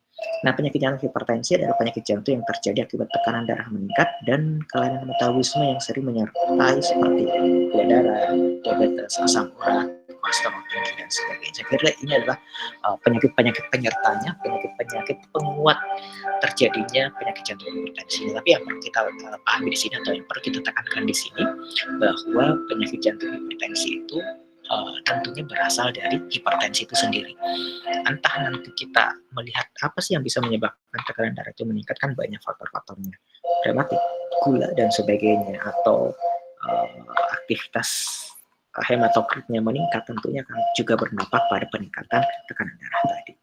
A: Nah, penyakit jantung hipertensi adalah penyakit jantung yang terjadi akibat tekanan darah meningkat dan kelainan metabolisme yang sering menyertai seperti gula darah, diabetes, asam urat, kolesterol tinggi dan sebagainya. Saya kira ini adalah penyakit-penyakit penyertanya, penyakit-penyakit penguat terjadinya penyakit jantung hipertensi. Tapi yang perlu kita pahami di sini atau yang perlu kita tekankan di sini bahwa penyakit jantung hipertensi itu tentunya berasal dari hipertensi itu sendiri. Entah nanti kita melihat apa sih yang bisa menyebabkan tekanan darah itu meningkat, kan banyak faktor-faktornya, rematik, gula dan sebagainya, atau aktivitas hematokritnya meningkat, tentunya akan juga berdampak pada peningkatan tekanan darah tadi.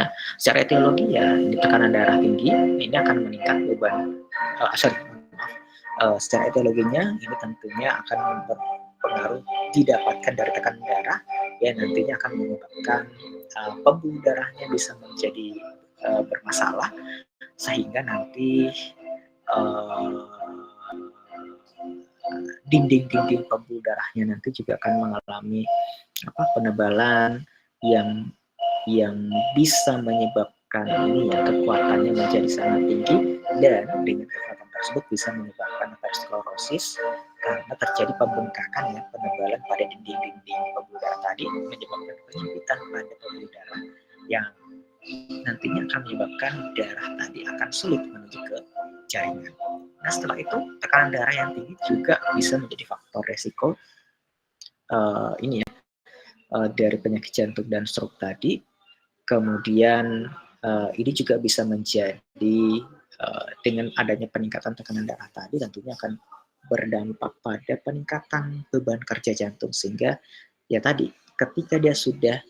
A: Nah, secara etiologi ya, di tekanan darah tinggi ini akan meningkat beban, secara etiologinya ini tentunya akan berpengaruh didapatkan dari tekanan darah, ya nantinya akan menyebabkan pembuluh darahnya bisa menjadi bermasalah, sehingga nanti dinding-dinding pembuluh darahnya nanti juga akan mengalami penebalan yang bisa menyebabkan ini ya, kekuatannya menjadi sangat tinggi, dan dengan kekuatan tersebut bisa menyebabkan aterosklerosis karena terjadi pembengkakan ya, penebalan pada dinding-dinding pembuluh darah tadi, menyebabkan penyempitan pada pembuluh darah yang nantinya akan menyebabkan darah tadi akan sulit menuju ke jaringan. Nah, setelah itu tekanan darah yang tinggi juga bisa menjadi faktor resiko dari penyakit jantung dan stroke tadi. Kemudian ini juga bisa menjadi dengan adanya peningkatan tekanan darah tadi, tentunya akan berdampak pada peningkatan beban kerja jantung, sehingga ya tadi ketika dia sudah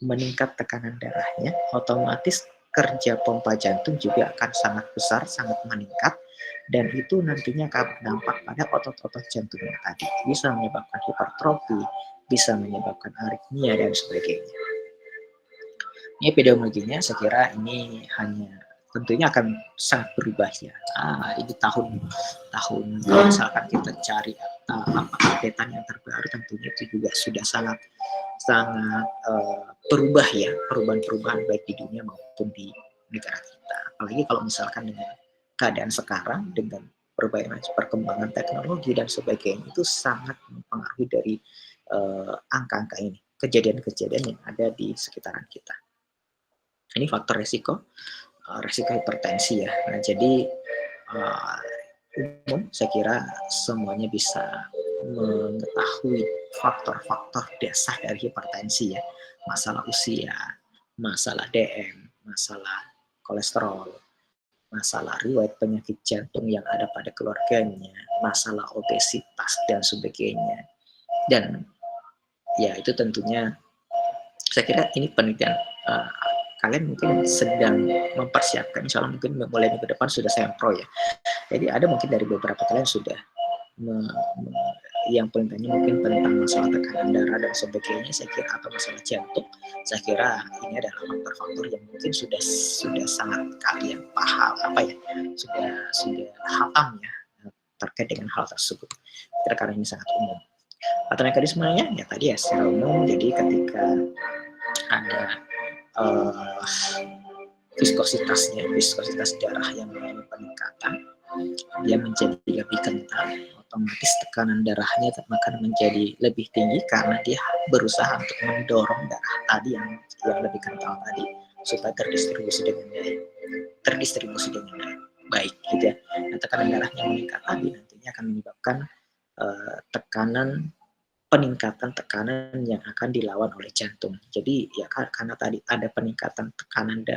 A: meningkat tekanan darahnya, otomatis kerja pompa jantung juga akan sangat besar, sangat meningkat, dan itu nantinya akan berdampak pada otot-otot jantungnya tadi, bisa menyebabkan hipertrofi, bisa menyebabkan aritmia dan sebagainya. Ini epidemiologinya saya kira ini hanya tentunya akan sangat berubah ya. Ini tahun kalau misalkan kita cari update yang terbaru, tentunya itu juga sudah sangat berubah ya, perubahan baik di dunia maupun di negara kita. Apalagi kalau misalkan dengan keadaan sekarang, dengan berbagai perkembangan teknologi dan sebagainya, itu sangat mempengaruhi dari angka-angka ini, kejadian-kejadian yang ada di sekitaran kita. Ini faktor resiko hipertensi ya. Nah, jadi umum saya kira semuanya bisa mengetahui faktor-faktor dasar dari hipertensi ya. Masalah usia, masalah DM, masalah kolesterol, masalah riwayat penyakit jantung yang ada pada keluarganya, masalah obesitas dan sebagainya. Dan ya itu tentunya saya kira ini penelitian kalian mungkin sedang mempersiapkan, insya Allah mungkin mulai minggu depan sudah sempro ya. Jadi ada mungkin dari beberapa kalian sudah yang pentingnya mungkin tentang masalah tekanan darah dan sebagainya, saya kira, atau masalah jantung, saya kira ini adalah faktor-faktor yang mungkin sudah sangat kalian paham sudah hatam ya terkait dengan hal tersebut. Karena ini sangat umum. Atau mekanismenya ya tadi ya secara umum, jadi ketika ada viskositas darah yang mengalami peningkatan, dia menjadi lebih kental, otomatis tekanan darahnya akan menjadi lebih tinggi karena dia berusaha untuk mendorong darah tadi yang lebih kental tadi supaya terdistribusi dengan baik gitu ya. Nah, tekanan darahnya meningkat tadi nantinya akan menyebabkan peningkatan tekanan yang akan dilawan oleh jantung. Jadi ya karena tadi ada peningkatan tekanan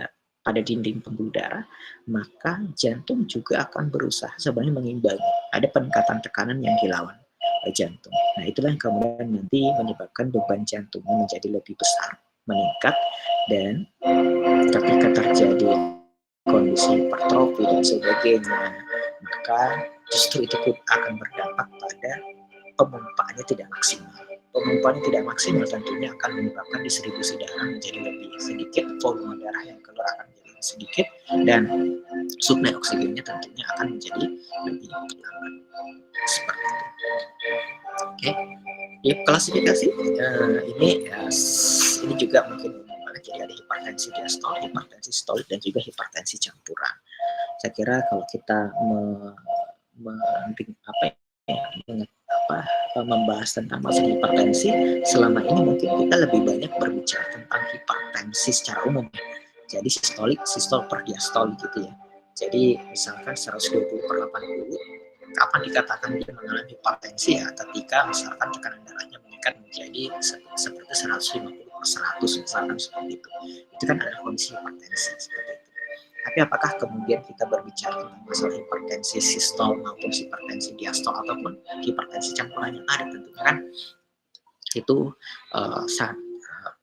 A: pada dinding pembuluh darah, maka jantung juga akan berusaha sebenarnya mengimbangi. Ada peningkatan tekanan yang dilawan oleh jantung. Nah, itulah yang kemudian nanti menyebabkan beban jantungnya menjadi lebih besar, meningkat, dan ketika terjadi kondisi hipertrofi dan sebagainya, maka justru itu pun akan berdampak pada pemompaannya tidak maksimal. Pemompaannya tidak maksimal tentunya akan menyebabkan distribusi darah menjadi lebih sedikit, volume darah yang keluar akan menjadi lebih sedikit, dan suplai oksigennya tentunya akan menjadi lebih lambat. Seperti itu. Oke, di klasifikasi ini juga mungkin jadi ada hipertensi diastol, hipertensi sistolik, dan juga hipertensi campuran. Saya kira kalau kita membahas tentang masalah hipertensi, selama ini mungkin kita lebih banyak berbicara tentang hipertensi secara umum. Jadi sistol per diastol gitu ya. Jadi misalkan 120/80, kapan dikatakan dia mengalami hipertensi ya? Ketika misalkan tekanan darahnya meningkat menjadi seperti 150/100 misalkan seperti itu. Itu kan adalah kondisi hipertensi seperti itu. Tapi apakah kemudian kita berbicara tentang masalah hipertensi sistol maupun hipertensi diastol ataupun hipertensi campurannya tadi, tentunya kan itu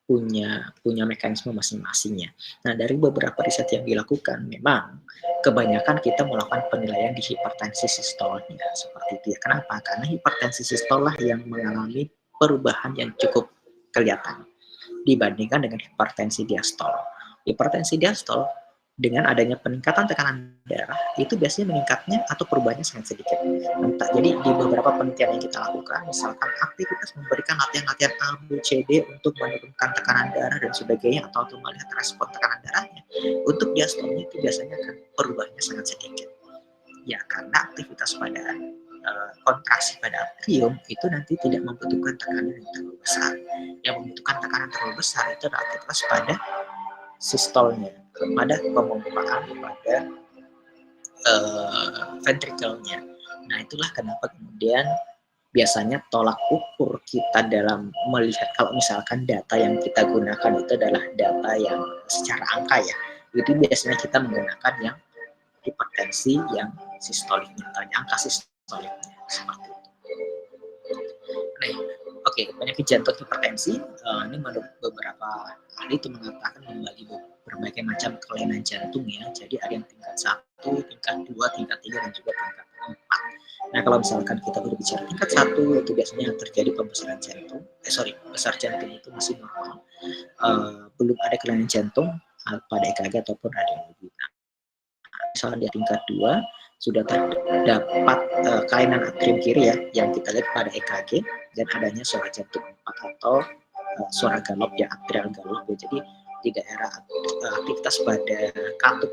A: punya mekanisme masing-masingnya. Nah, dari beberapa riset yang dilakukan, memang kebanyakan kita melakukan penilaian di hipertensi sistolnya seperti itu ya. Kenapa? Karena hipertensi sistol lah yang mengalami perubahan yang cukup kelihatan dibandingkan dengan hipertensi diastol. Hipertensi diastol dengan adanya peningkatan tekanan darah itu biasanya meningkatnya atau perubahannya sangat sedikit. Jadi di beberapa penelitian yang kita lakukan, misalkan aktivitas memberikan latihan-latihan A, B, C, D untuk menurunkan tekanan darah dan sebagainya, atau untuk melihat respon tekanan darahnya, untuk diastolnya itu biasanya akan perubahannya sangat sedikit. Ya, karena aktivitas pada kontraksi pada atrium itu nanti tidak membutuhkan tekanan yang terlalu besar. Yang membutuhkan tekanan terlalu besar itu adalah aktivitas pada sistolnya, pada pemompaan pada ventrikelnya. Nah, itulah kenapa kemudian biasanya tolak ukur kita dalam melihat, kalau misalkan data yang kita gunakan itu adalah data yang secara angka ya, itu biasanya kita menggunakan yang hipertensi yang sistoliknya, angka sistoliknya seperti itu. Nah, oke, penyakit jantung hipertensi ini menurut beberapa ahli itu mengatakan membagi berbagai macam kelainan jantung ya. Jadi ada yang tingkat 1, tingkat 2, tingkat 3, dan juga tingkat 4. Nah, kalau misalkan kita berbicara tingkat 1, itu biasanya terjadi pembesaran jantung. Besar jantung itu masih normal. Belum ada kelainan jantung pada EKG ataupun radiografi. Misalnya di tingkat 2 sudah terdapat kelainan atrium kiri ya, yang kita lihat pada EKG, dan adanya suara jantung 4 atau suara galop ya, atrial galop ya. Jadi di daerah aktivitas pada katup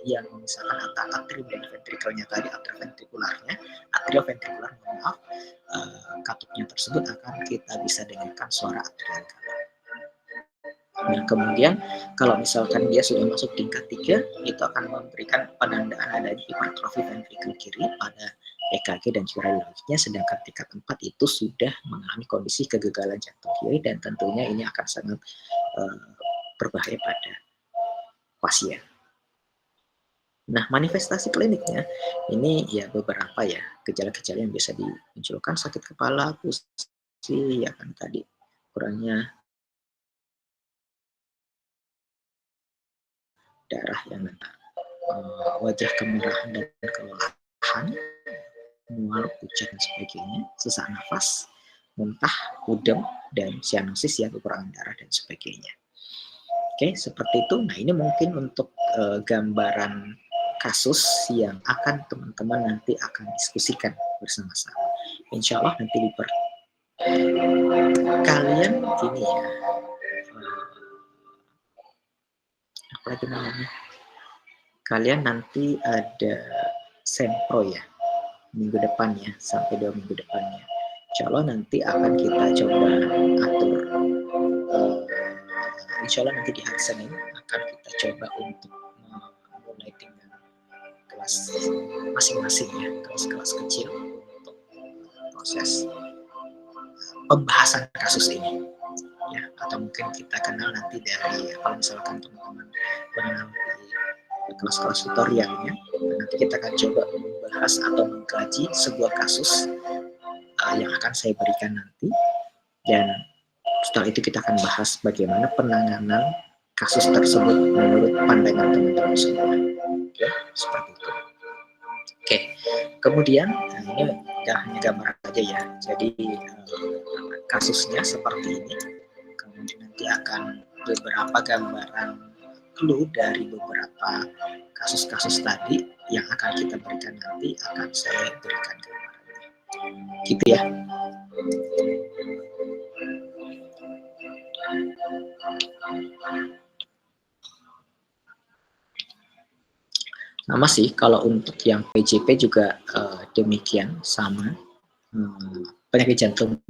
A: yang misalkan antara atrium dan ventrikelnya tadi, atrioventrikular, maaf, katupnya tersebut akan kita bisa dengarkan suara atrial galop. Nah, kemudian kalau misalkan dia sudah masuk tingkat 3, itu akan memberikan penandaan adanya hipertrofi ventrikel kiri pada EKG dan juga radiologinya, sedangkan tingkat 4 itu sudah mengalami kondisi kegagalan jantung kiri, dan tentunya ini akan sangat berbahaya pada pasien. Nah, manifestasi kliniknya ini ya beberapa ya, gejala-gejala yang bisa dimunculkan: sakit kepala, pusing, ya kan tadi kurangnya darah yang wajah kemerahan dan kelelahan, mual, pucat dan sebagainya, sesak nafas, muntah, udem, dan sianosis ya, kekurangan darah dan sebagainya. Oke, seperti itu. Nah, ini mungkin untuk gambaran kasus yang akan teman-teman nanti akan diskusikan bersama-sama. Insya Allah nanti kalian ini ya, apalagi namanya, kalian nanti ada sempro ya minggu depan ya, sampai 2 minggu depannya. Insya Allah nanti akan kita coba atur, insya Allah nanti di hari Senin akan kita coba untuk mulai dengan kelas masing-masing ya, kelas-kelas kecil untuk proses pembahasan kasus ini ya. Atau mungkin kita kenal nanti dari, kalau misalkan teman-teman mengenal di kelas-kelas tutorialnya. Nanti kita akan coba membahas atau mengkaji sebuah kasus yang akan saya berikan nanti, dan setelah itu kita akan bahas bagaimana penanganan kasus tersebut menurut pandangan teman-teman semua. Oke, seperti itu. Oke, kemudian ini nggak hanya gambaran aja ya. Jadi kasusnya seperti ini. Kemudian nanti akan beberapa gambaran clue dari beberapa kasus-kasus tadi yang akan kita berikan nanti, akan saya berikan gambarannya. Gitu ya. Sama sih, kalau untuk yang PJP juga demikian, sama. Penyakit jantung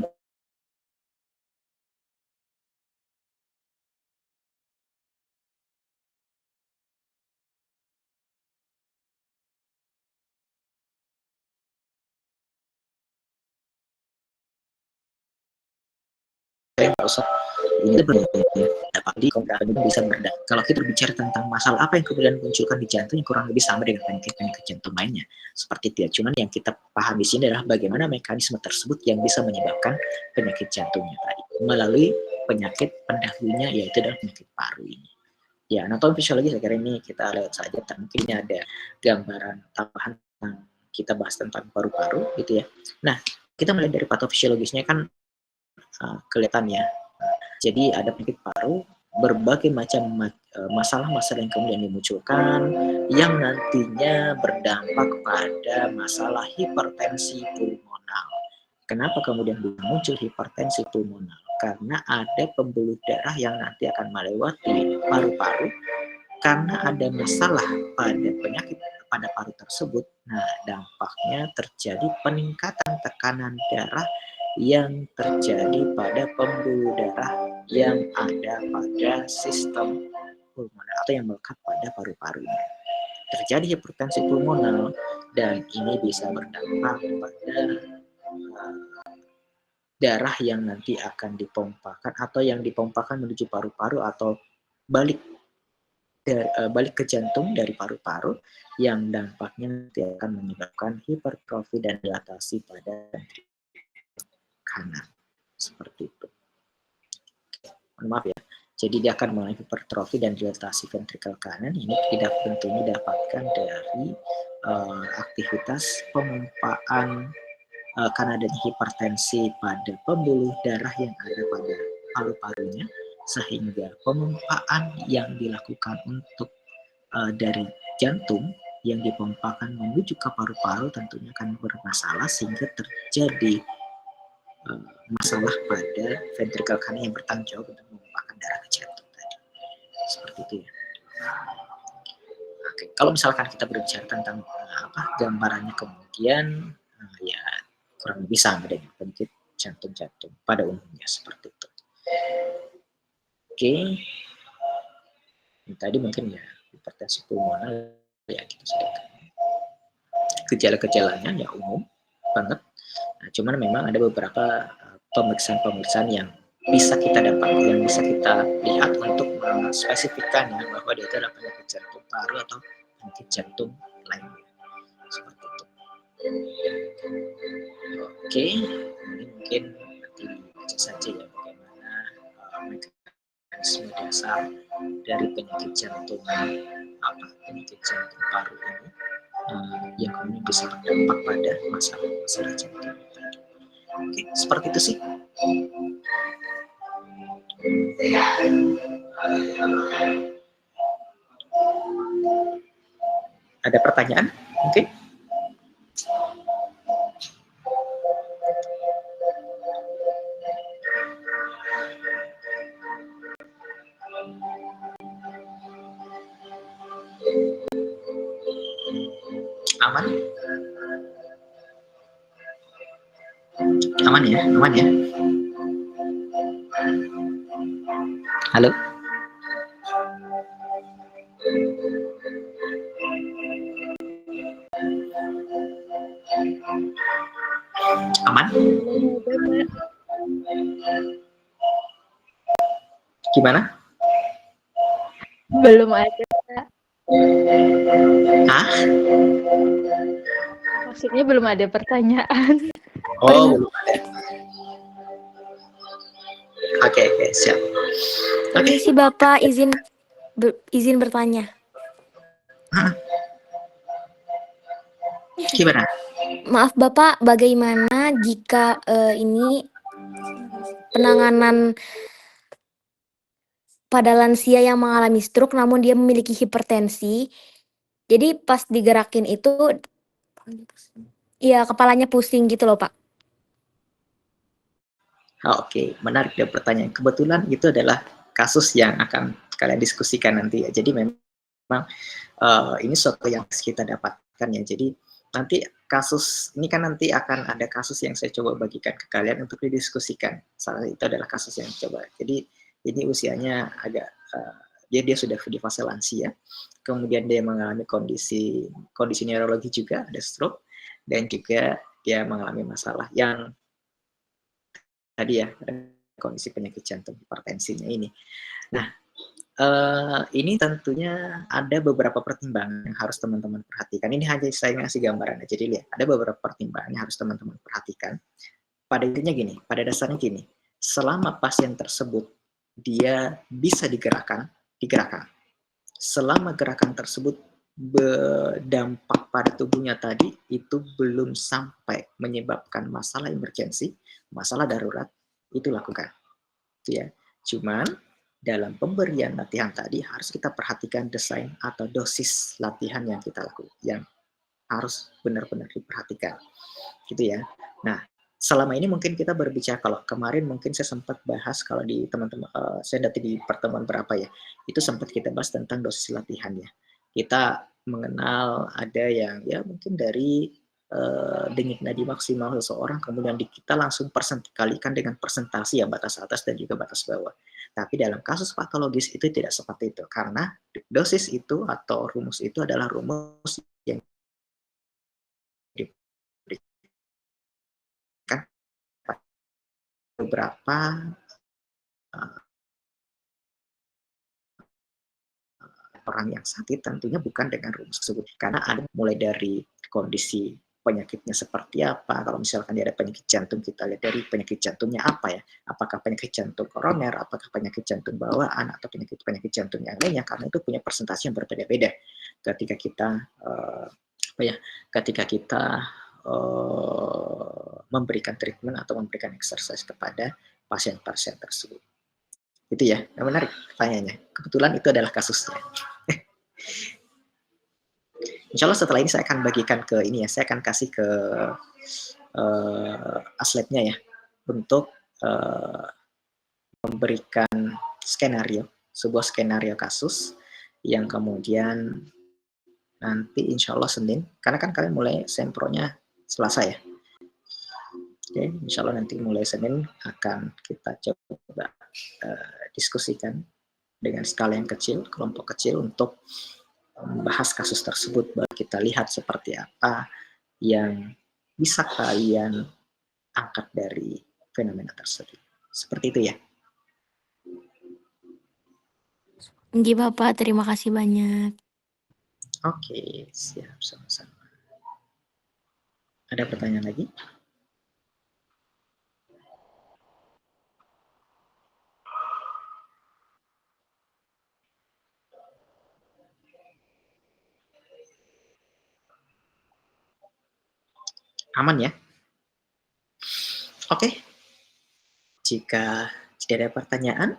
A: ini dapat bisa berdampak. Kalau kita berbicara tentang masalah apa yang kemudian munculkan di jantung, yang kurang lebih sama dengan penyakit jantung lainnya, seperti itu ya. Cuman yang kita paham di sini adalah bagaimana mekanisme tersebut yang bisa menyebabkan penyakit jantungnya tadi melalui penyakit pendahulunya, yaitu adalah penyakit paru ini. Ya, anatomi fisiologi saya kira ini kita lihat saja. Mungkin ini ada gambaran tambahan yang kita bahas tentang paru-paru gitu ya. Nah, kita melihat dari patofisiologisnya kan kelihatan ya. Jadi ada penyakit paru, berbagai macam masalah-masalah yang kemudian dimunculkan yang nantinya berdampak pada masalah hipertensi pulmonal. Kenapa kemudian muncul hipertensi pulmonal? Karena ada pembuluh darah yang nanti akan melewati paru-paru, karena ada masalah pada penyakit pada paru tersebut. Nah, dampaknya terjadi peningkatan tekanan darah yang terjadi pada pembuluh darah yang ada pada sistem pulmoner atau yang melekat pada paru-parunya. Terjadi hipertensi pulmonal, dan ini bisa berdampak pada darah yang nanti akan dipompakan atau yang dipompakan menuju paru-paru atau balik ke jantung dari paru-paru, yang dampaknya nanti akan menyebabkan hipertrofi dan dilatasi pada kanan, seperti itu. Maaf ya, jadi dia akan mengalami hipertrofi dan dilatasi ventrikel kanan. Ini tidak tentunya didapatkan dari aktivitas pemompaan karena adanya hipertensi pada pembuluh darah yang ada pada paru-parunya, sehingga pemompaan yang dilakukan untuk dari jantung yang dipompakan menuju ke paru-paru tentunya akan bermasalah, sehingga terjadi masalah pada ventrikel kanan yang bertanggung jawab untuk memompahkan darah ke jantung tadi. Seperti itu ya. Oke, kalau misalkan kita berbicara tentang gambarannya kemudian ya kurang lebih sama dengan penyakit jantung pada umumnya, seperti itu. Oke. Ini tadi mungkin ya hipertensi pulmoner ya kita sudah. Gejala-gejalanya ya umum banget. Nah, cuman memang ada beberapa pemeriksaan yang bisa kita dapat, yang bisa kita lihat untuk menspesifikkan ya, bahwa dia itu adalah penyakit jantung paru atau penyakit jantung lainnya. Seperti itu. Oke, ini mungkin nanti baca saja ya bagaimana mekanisme dasar dari penyakit jantung paru ini yang kemudian bisa berdampak pada masalah jantung. Oke, seperti itu sih. Ada pertanyaan? Oke. Aman? Aman ya? Aman ya? Halo? Aman? Gimana?
F: Belum ada.
A: Hah?
F: Maksudnya belum ada pertanyaan.
A: Oh, belum ada. Oke, siap. Oke.
B: Permisi Bapak, izin bertanya.
A: Gimana?
B: Maaf Bapak, bagaimana jika ini penanganan pada lansia yang mengalami stroke namun dia memiliki hipertensi? Jadi pas digerakin itu, iya kepalanya pusing gitu loh Pak.
A: Oke, menarik ya pertanyaan. Kebetulan itu adalah kasus yang akan kalian diskusikan nanti ya. Jadi memang ini suatu yang kita dapatkan ya. Jadi nanti kasus ini kan nanti akan ada kasus yang saya coba bagikan ke kalian untuk didiskusikan. Salah itu adalah kasus yang coba. Jadi ini usianya agak dia sudah di fase lansia. Kemudian dia mengalami kondisi neurologi juga, ada stroke, dan juga dia mengalami masalah yang tadi ya, kondisi penyakit jantung, hipertensinya ini. Nah, ini tentunya ada beberapa pertimbangan yang harus teman-teman perhatikan. Ini hanya saya ngasih gambaran aja, jadi lihat, ada beberapa pertimbangan yang harus teman-teman perhatikan. Pada intinya gini, pada dasarnya gini, selama pasien tersebut dia bisa digerakkan. Selama gerakan tersebut berdampak pada tubuhnya tadi, itu belum sampai menyebabkan masalah emergensi, masalah darurat, itu lakukan. Ya. Cuman dalam pemberian latihan tadi harus kita perhatikan desain atau dosis latihan yang kita lakukan, yang harus benar-benar diperhatikan. Gitu ya. Nah, selama ini mungkin kita berbicara, kalau kemarin mungkin saya sempat bahas, kalau di teman-teman saya nanti di pertemuan berapa ya, itu sempat kita bahas tentang dosis latihannya. Kita mengenal ada yang ya mungkin dari denyut nadi maksimal seseorang, kemudian kita langsung kalikan dengan persentase ya, batas atas dan juga batas bawah. Tapi dalam kasus patologis itu tidak seperti itu, karena dosis itu atau rumus itu adalah rumus yang diberikan beberapa orang yang sakit, tentunya bukan dengan rumus tersebut, karena ada mulai dari kondisi penyakitnya seperti apa. Kalau misalkan dia ada penyakit jantung, kita lihat dari penyakit jantungnya apa ya, apakah penyakit jantung koroner, apakah penyakit jantung bawaan, atau penyakit jantung yang lainnya, karena itu punya presentasi yang berbeda-beda ketika kita memberikan treatment atau memberikan exercise kepada pasien-pasien tersebut. Itu ya, yang menarik pertanyaannya. Kebetulan itu adalah kasusnya. Insya Allah setelah ini saya akan bagikan ke ini ya, saya akan kasih ke asletnya ya, untuk memberikan sebuah skenario kasus yang kemudian nanti insya Allah Senin, karena kan kalian mulai sempronya Selasa ya. Oke, insya Allah nanti mulai Senin akan kita coba diskusikan dengan skala yang kecil, kelompok kecil, untuk membahas kasus tersebut. Baru kita lihat seperti apa yang bisa kalian angkat dari fenomena tersebut. Seperti itu ya.
B: Nggih Bapak, terima kasih banyak.
A: Oke, siap, sama-sama. Ada pertanyaan lagi? Aman ya? Oke. Jika tidak ada pertanyaan,